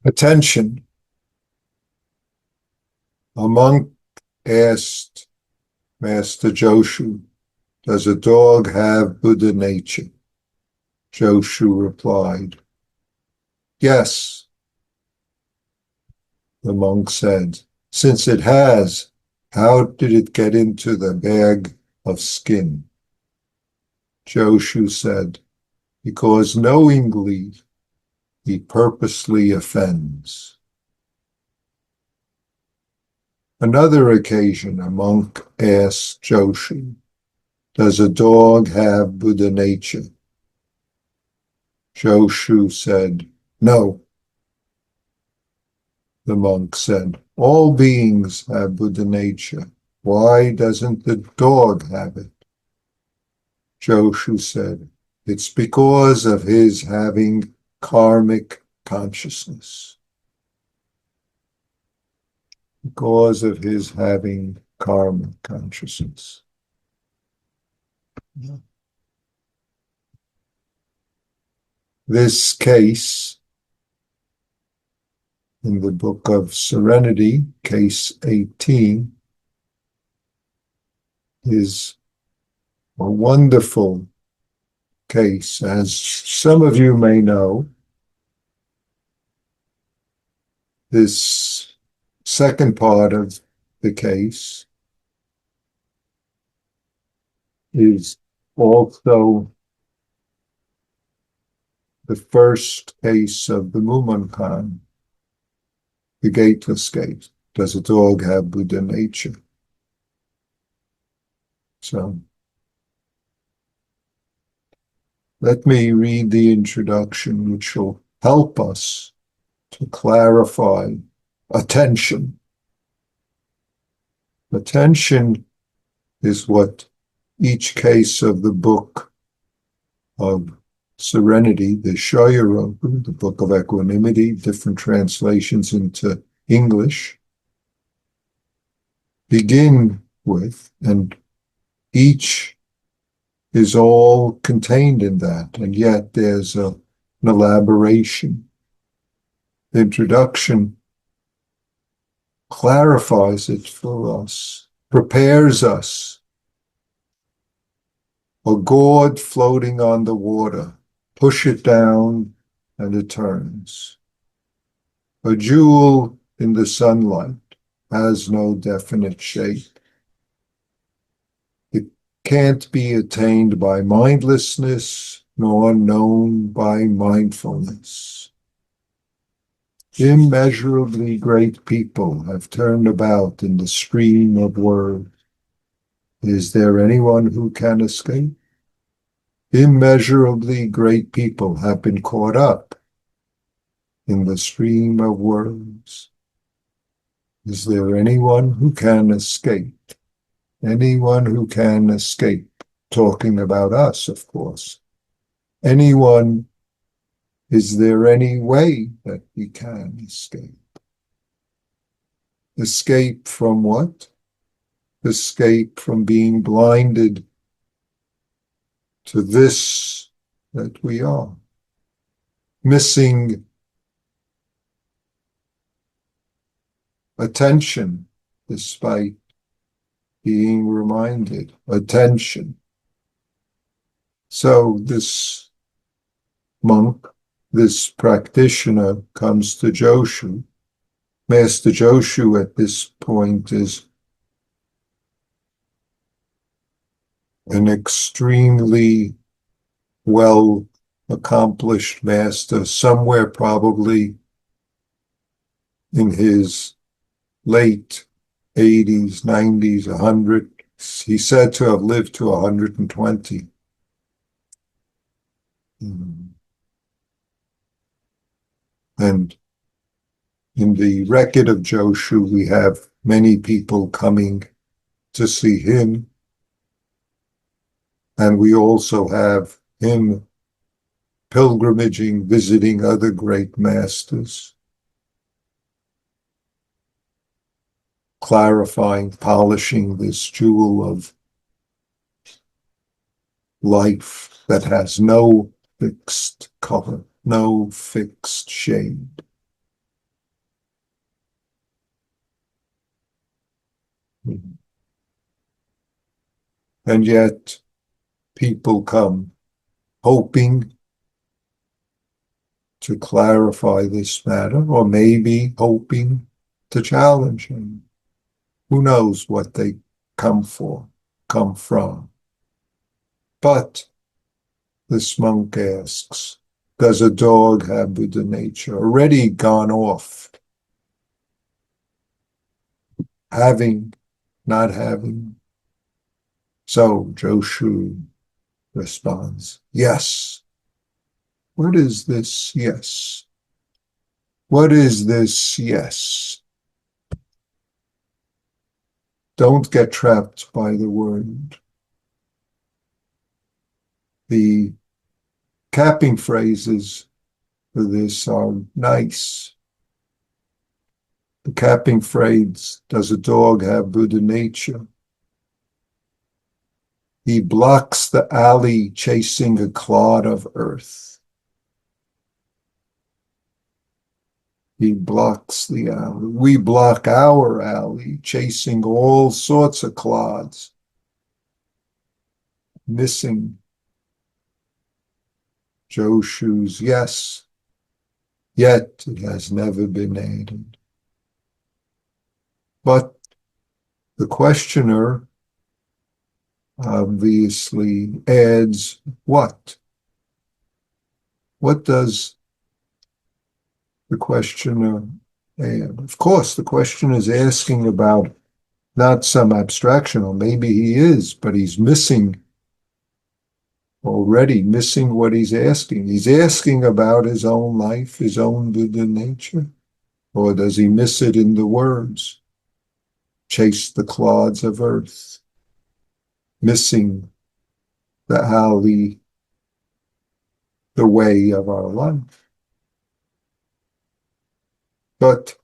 Attention. A monk asked Master Joshu, "Does a dog have Buddha nature?" Joshu replied, "Yes." The monk said, "Since it has, how did it get into the bag of skin?" Joshu said, "Because knowingly he purposely offends." Another occasion, a monk asked Joshu, "Does a dog have Buddha nature?" Joshu said, "No." The monk said, "All beings have Buddha nature. Why doesn't the dog have it?" Joshu said, "It's because of his having karmic consciousness." Because of his having karmic consciousness. This case in the Book of Serenity, case 18, is a wonderful case. As some of you may know, this second part of the case is also the first case of the Mumonkan, the gateless case. Does a dog have Buddha nature? So let me read the introduction, which will help us to clarify attention. Attention is what each case of the Book of Serenity, the Shoyoroku, the Book of Equanimity, different translations into English, begin with, and each is all contained in that, and yet there's an elaboration. The introduction clarifies it for us, prepares us. A gourd floating on the water, push it down and it turns. A jewel in the sunlight has no definite shape. It can't be attained by mindlessness nor known by mindfulness. Immeasurably great people have turned about in the stream of words. Is there anyone who can escape? Immeasurably great people have been caught up in the stream of words. Is there anyone who can escape? Anyone who can escape? Talking about us, of course. Anyone, is there any way that we can escape? Escape from what? Escape from being blinded to this that we are. Missing attention despite being reminded. Attention. So this monk, this practitioner comes to Joshu. Master Joshu at this point is an extremely well accomplished master, somewhere probably in his late 80s, 90s, 100. He's said to have lived to 120. And in the record of Joshu, we have many people coming to see him. And we also have him pilgrimaging, visiting other great masters, clarifying, polishing this jewel of life that has no fixed color, no fixed shade. And yet people come hoping to clarify this matter, or maybe hoping to challenge him. Who knows what they come for, come from. But this monk asks, does a dog have Buddha nature? Already gone off. Having, not having. So Joshu responds, yes. What is this yes? What is this yes? Don't get trapped by the word. The capping phrases for this are nice. The capping phrase, does a dog have Buddha nature? He blocks the alley chasing a clod of earth. He blocks the alley. We block our alley, chasing all sorts of clods, missing Joshu's yes, yet it has never been added. But the questioner obviously adds what? What does the questioner add? Of course, the question is asking about not some abstraction, or maybe he is, but he's missing already, missing what he's asking. He's asking about his own life, his own Buddha nature, or does he miss it in the words? Chase the clods of earth, missing the alley, the way of our life. But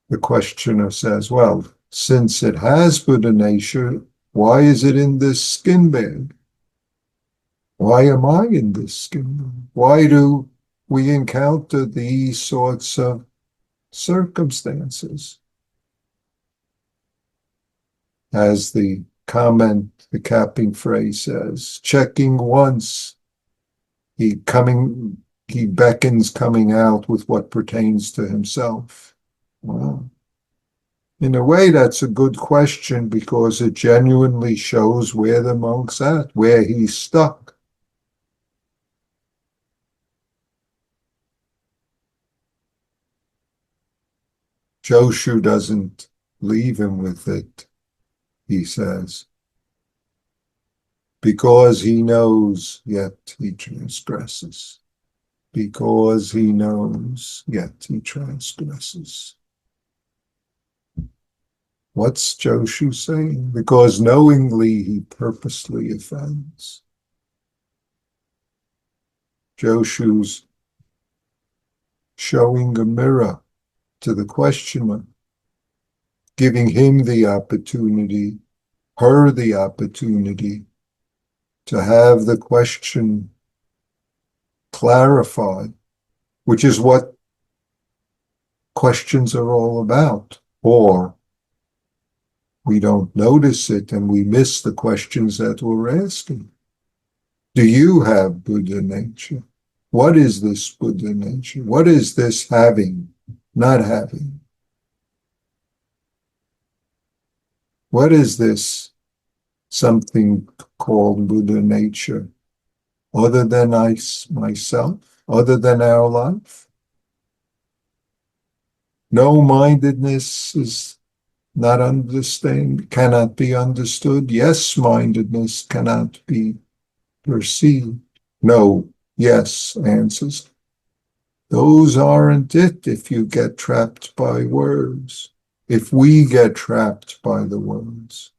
the questioner says, well, since it has Buddha nature, why is it in this skin bag? Why am I in this skin bag? Why do we encounter these sorts of circumstances? As the comment, the capping phrase says, checking once, he beckons coming out with what pertains to himself. Well, in a way, that's a good question because it genuinely shows where the monk's at, where he's stuck. Joshu doesn't leave him with it, he says, because he knows, yet he transgresses. Because he knows, yet he transgresses. What's Joshu saying? Because knowingly he purposely offends. Joshu's showing a mirror to the questioner, giving him the opportunity, her the opportunity to have the question clarified, which is what questions are all about. Or we don't notice it and we miss the questions that we're asking. Do you have Buddha nature? What is this Buddha nature? What is this having, not having? What is this something called Buddha nature? Other than myself, other than our life? No-mindedness is not cannot be understood. Yes-mindedness cannot be perceived. No, yes answers. Those aren't it if you get trapped by words. If we get trapped by the words.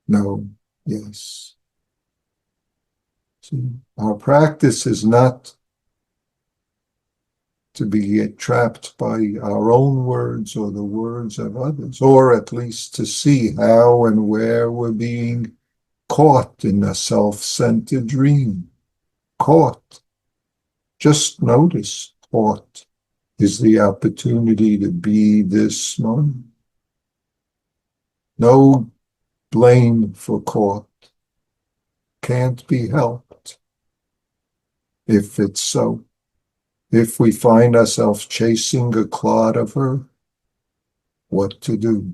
No, yes. See, our practice is not to be trapped by our own words or the words of others, or at least to see how and where we're being caught in a self-centered dream. Caught. Just notice, caught is the opportunity to be this moment. No blame for caught, can't be helped if it's so. If we find ourselves chasing a clod of her, what to do?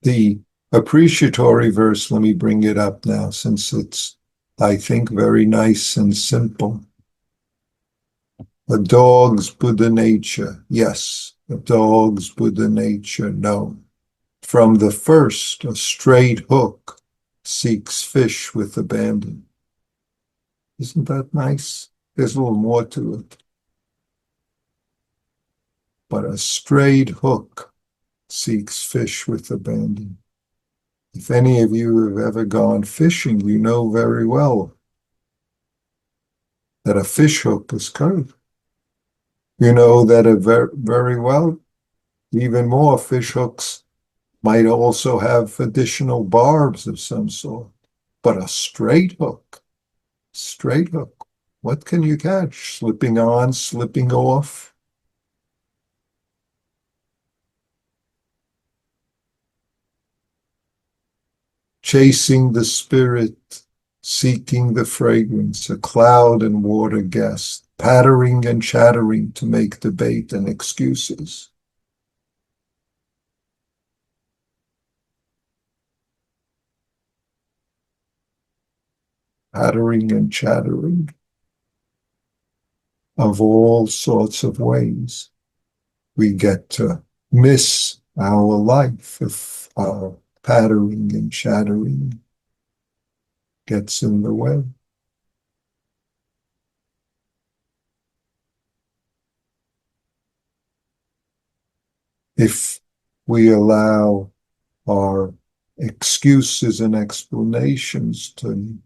The appreciatory verse, let me bring it up now since it's, I think, very nice and simple. A dog's Buddha nature, yes. A dog's Buddha nature, no. From the first, a straight hook seeks fish with abandon. Isn't that nice? There's a little more to it. But a straight hook seeks fish with abandon. If any of you have ever gone fishing, you know very well that a fish hook is curved. You know that very well, even more fish hooks might also have additional barbs of some sort. But a straight hook, what can you catch? Slipping on, slipping off? Chasing the spirit, seeking the fragrance, a cloud and water guest, pattering and chattering to make debate and excuses. Pattering and chattering of all sorts of ways. We get to miss our life if our pattering and chattering gets in the way. If we allow our excuses and explanations to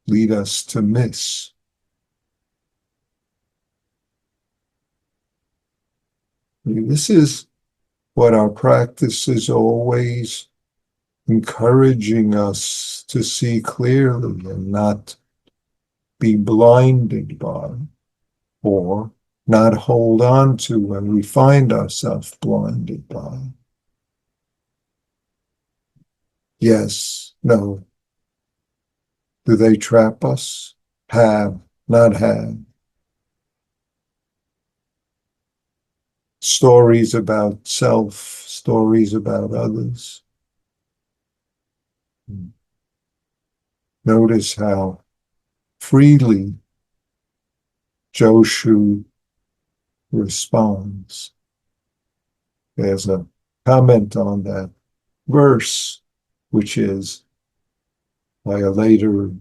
lead us to miss. This is what our practice is always encouraging us to see clearly and not be blinded by or not hold on to when we find ourselves blinded by. Yes, no. Do they trap us? Have, not have. Stories about self, stories about others. Notice how freely Joshu responds. There's a comment on that verse, which is by a later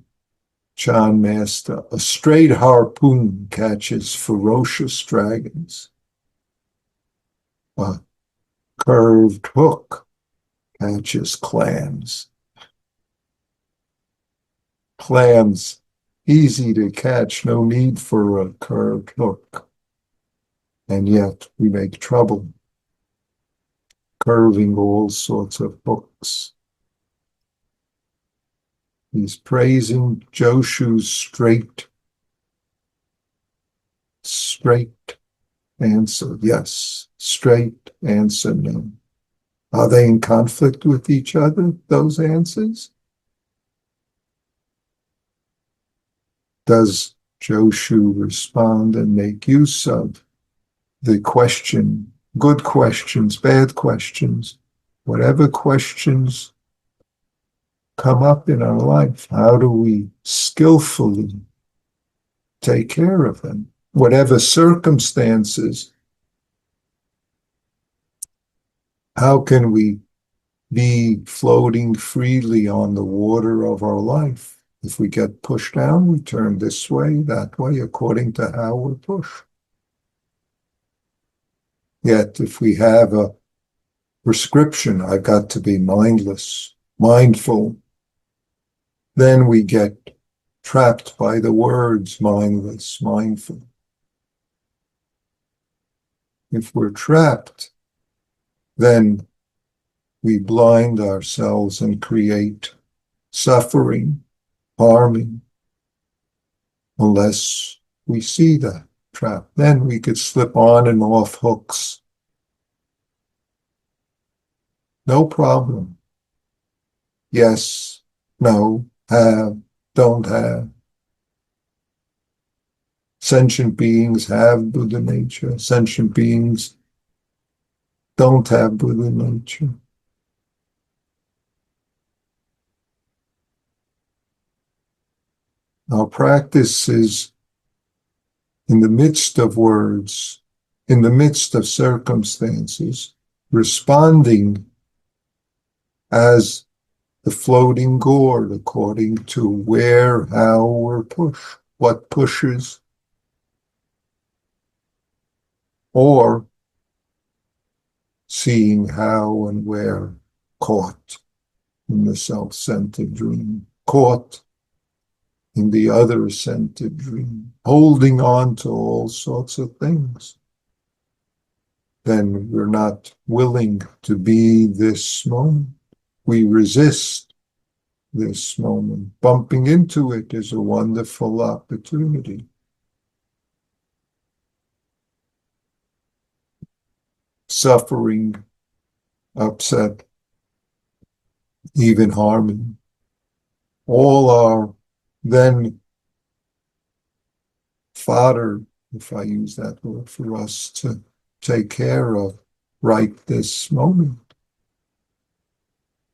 Chan master, a straight harpoon catches ferocious dragons. A curved hook catches clams. Clams, easy to catch, no need for a curved hook. And yet we make trouble curving all sorts of hooks. He's praising Joshu's straight answer. Yes, straight answer, no. Are they in conflict with each other, those answers? Does Joshu respond and make use of the question, good questions, bad questions, whatever questions come up in our life? How do we skillfully take care of them? Whatever circumstances, how can we be floating freely on the water of our life? If we get pushed down, we turn this way, that way, according to how we're pushed. Yet, if we have a prescription, I've got to be mindful, then we get trapped by the words mindless, mindful. If we're trapped, then we blind ourselves and create suffering, harming. unless we see that trap. Then we could slip on and off hooks. No problem. Yes, no, have, don't have. Sentient beings have Buddha nature. Sentient beings don't have Buddha nature. Our practice is in the midst of words, in the midst of circumstances, responding as the floating gourd according to where, how we're pushed, what pushes, or seeing how and where caught in the self-centered dream, caught in the other-centered dream, holding on to all sorts of things. Then we're not willing to be this moment. We resist this moment. Bumping into it is a wonderful opportunity. Suffering, upset, even harming, all are then fodder, if I use that word, for us to take care of right this moment.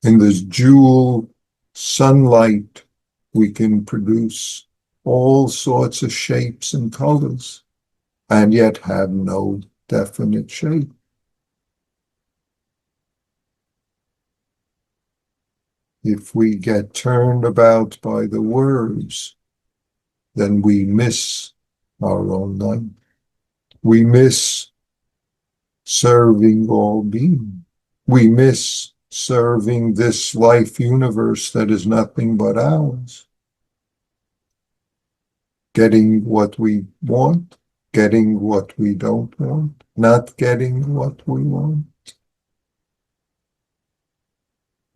In this jewel sunlight, we can produce all sorts of shapes and colors, and yet have no definite shape. If we get turned about by the words, then we miss our own life. We miss serving all being. We miss serving this life universe that is nothing but ours. Getting what we want, getting what we don't want, not getting what we want.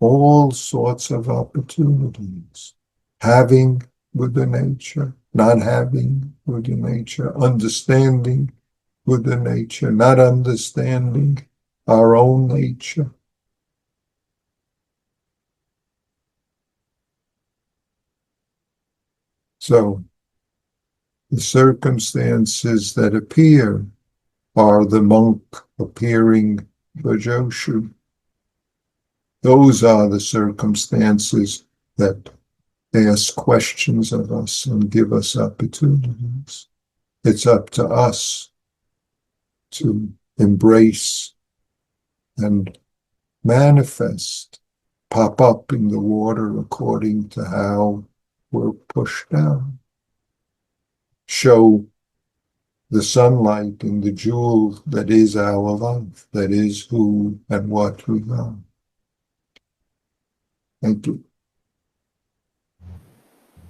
All sorts of opportunities. Having Buddha nature, not having Buddha nature, understanding Buddha nature, not understanding our own nature. So the circumstances that appear are the monk appearing Bhajoshu. Those are the circumstances that ask questions of us and give us opportunities. It's up to us to embrace and manifest, pop up in the water according to how we're pushed down. Show the sunlight in the jewel that is our life, that is who and what we are. Thank you.